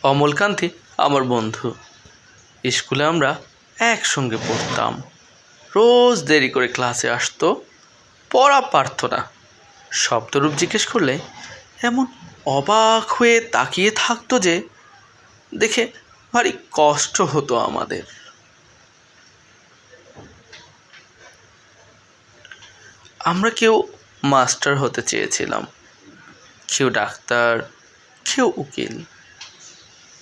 অমলকান্তি আমার বন্ধু। স্কুলে আমরা একসঙ্গে পড়তাম। রোজ দেরি করে ক্লাসে আসতো, পড়া পারত না। শব্দরূপ জিজ্ঞেস করলে এমন অবাক হয়ে তাকিয়ে থাকতো যে দেখে ভারী কষ্ট হতো আমাদের। আমরা কেউ মাস্টার হতে চেয়েছিলাম, কেউ ডাক্তার, কেউ উকিল।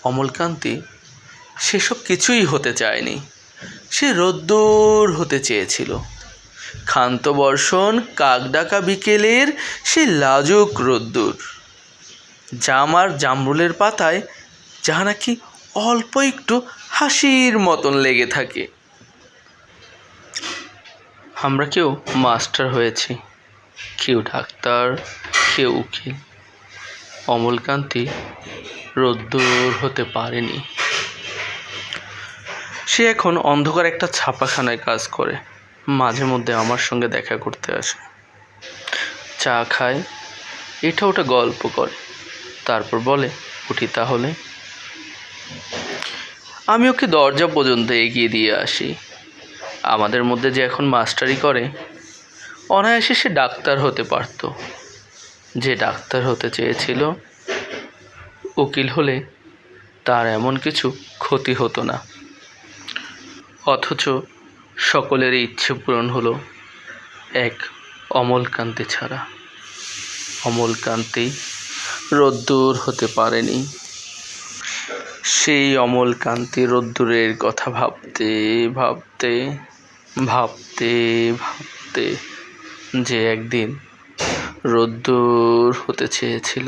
অমলকান্তি সেসব কিছুই হতে চায়নি। সে রোদ্দুর হতে চেয়েছিল। ক্ষান্ত বর্ষণ, কাকডাকা বিকেলের সে লাজুক রোদ্দুর, জাম আর জামরুলের পাতায় যা নাকি অল্প একটু হাসির মতন লেগে থাকে। আমরা কেউ মাস্টার হয়েছি, কেউ ডাক্তার, কেউ উকিল। অমলকান্তি রোদ্দুর হতে পারেনি। সে এখন অন্ধকার একটা ছাপাখানায় কাজ করে। মাঝে মধ্যে আমার সঙ্গে দেখা করতে আসে, চা খায়, এটা ওটা গল্প করে, তারপর বলে উঠি তাহলে। আমি ওকে দরজা পর্যন্ত এগিয়ে দিয়ে আসি। আমাদের মধ্যে যে এখন মাস্টারি করে, অনায়াসে সে ডাক্তার হতে পারত। যে ডাক্তার হতে চেয়েছিল, উকিল হলে তার এমন কিছু ক্ষতি হতো না। অথচ সকলেরই ইচ্ছে পূরণ হলো, এক অমলকান্তি ছাড়া। অমলকান্তি রোদ্দুর হতে পারেনি। সেই অমলকান্তি রোদ্দুরের কথা ভাবতে ভাবতে ভাবতে ভাবতে যে একদিন রোদ্দুর হতে চেয়েছিল।